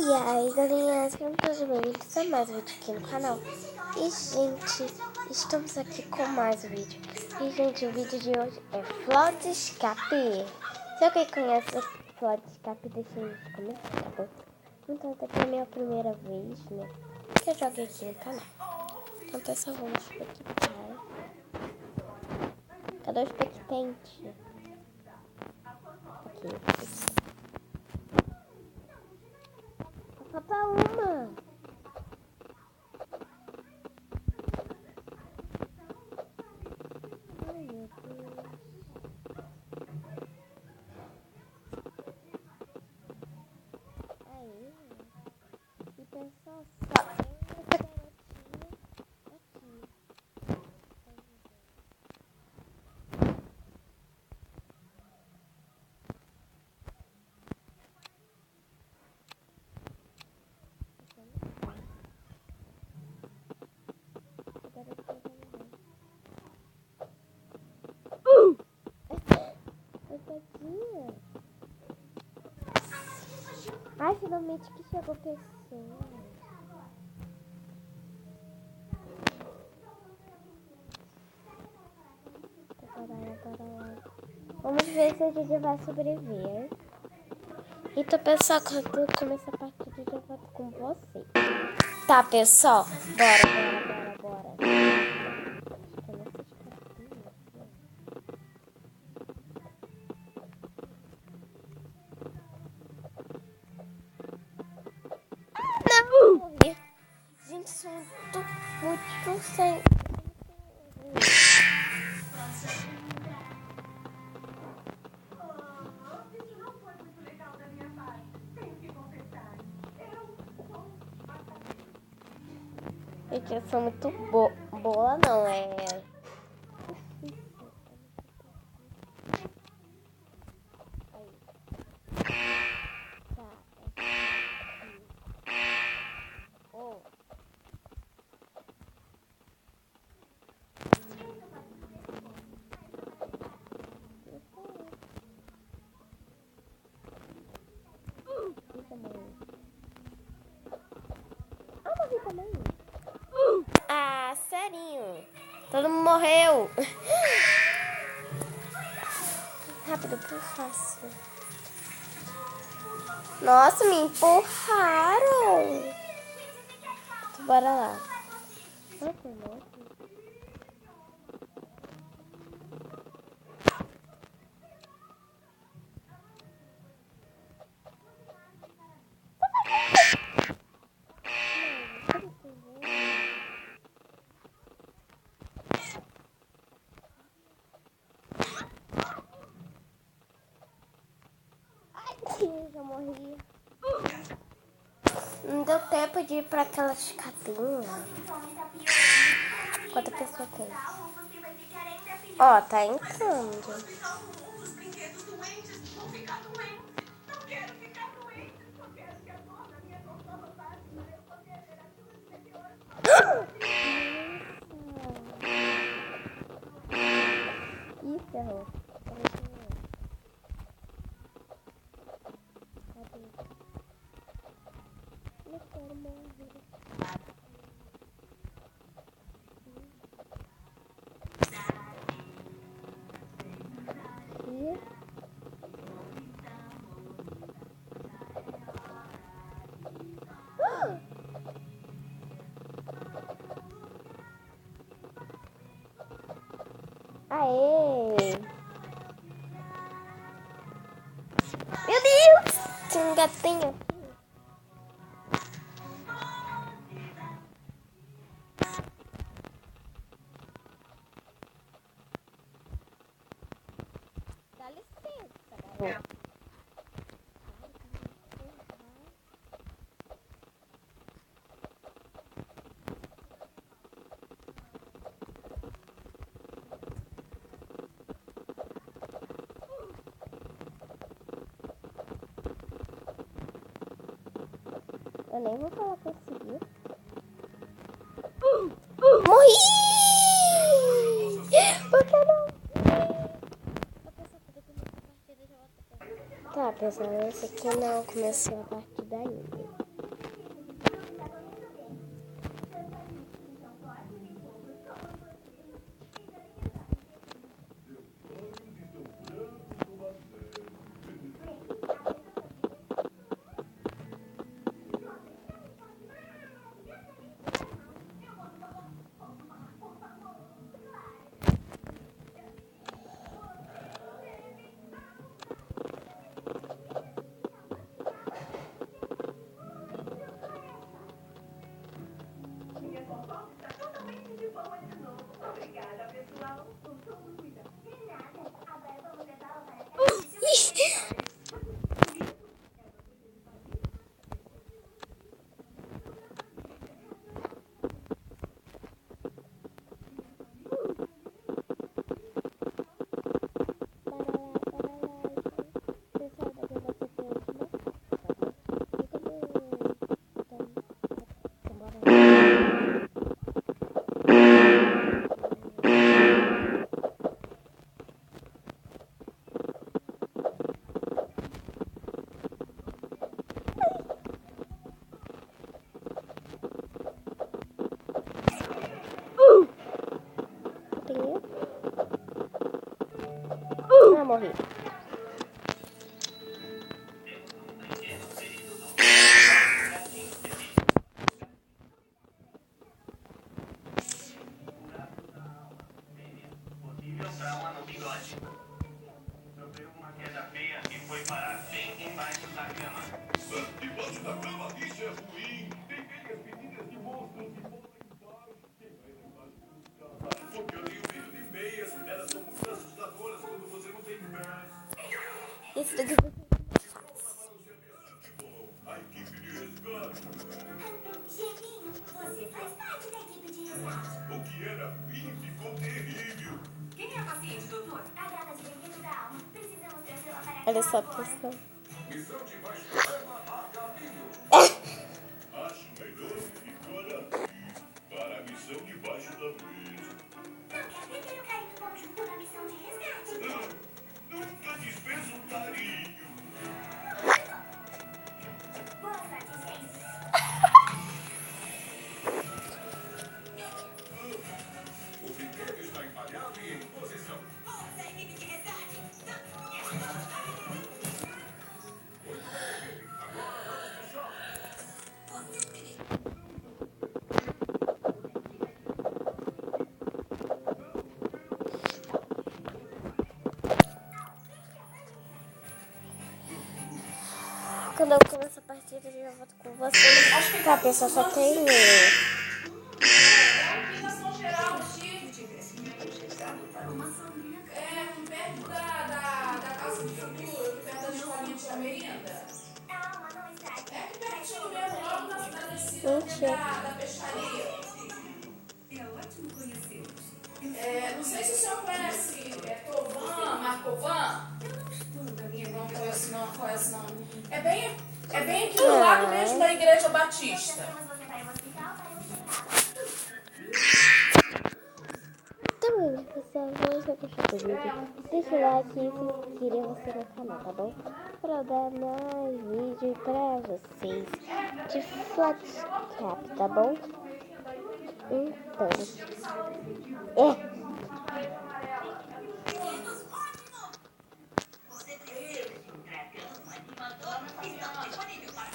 E aí, galerinha, sejam todos bem-vindos a mais um vídeo aqui no canal. E, gente, estamos aqui com mais um vídeo. E, gente, o vídeo de hoje é Flor de Escape. Se alguém conhece o Flor de Escape, deixa aí nos comentários, tá bom? Então, essa aqui é a minha primeira vez, né, que eu joguei aqui no canal. Então, pessoal, vamos expectar. Cadê o expectante? Aqui. Falta uma. Ai, meu Deus. Aí, e pensou só essa garotinha aqui. Coitadinha. Ai, finalmente que chegou pessoa. Agora. Vamos ver se a gente vai sobreviver. Então, pessoal, quando começar a partida, eu já volto com você. Tá, pessoal? Bora. Não! Morri. Gente, sou muito sem... Gente, eu sou muito boa, não é? Morri também. Ah, serinho. Todo mundo morreu. Rápido, por fácil. Nossa, me empurraram. Bora lá. Já morri. Não deu tempo de ir pra aquela escadinha. Quanta pessoa tem? Ó, tá entrando. Ih, ferrou. Eu quero morrer. Aê! Meu Deus! Tinha um gatinho. Dá licença, garoto. Eu nem vou falar conseguir. Morri! Por que não? Tá, pessoal, esse aqui não começou a partida ainda. vivo. Debaixo da cama, isso é ruim. Tem meias meninas de monstros que podem embaixo. Quem vai lá embaixo buscar? Porque eu tenho medo de meias. Elas são muito assustadoras quando você não tem pés. Isso daqui A equipe de resgate. Geninho, você faz parte da equipe de resgate. O que era ruim ficou terrível. Quem é a paciente, doutor? A gata de brinquedo da alma. Precisamos trazê-la para olha cá só a agora. pressão. Missão de baixo cama a caminho. Acho melhor ficar aqui para a missão debaixo da mesa. Não quer perder o carinho conjunto na missão de resgate. Não, nunca dispenso um carinho. Boa sorte, gente. O brinquedo está empalhado e em posição. Força, equipe de resgate. Quando eu começo a partida, eu já volto com você. Tá, pessoal, só tem eu. Iluminação geral, shift. Perto da Casa do Futuro, perto da escolinha de merenda. Calma, não está aqui. É aqui pertinho mesmo, logo na descida Mentira. da peixaria. É ótimo conhecê-los. Não sei se o senhor conhece Tovan, Marcovan. Eu não estou da minha Não vida. conhece não. É bem aqui do lado mesmo da Igreja Nós Batista. trazemos você para o hospital para um check-up. Então, gente, pessoal, vamos gostar do vídeo. Deixa o like e se inscreva você no canal, tá bom? Para eu dar mais vídeo pra vocês de Flux Cap, tá bom? Então, Você precisa de um dragão animador? Está disponível para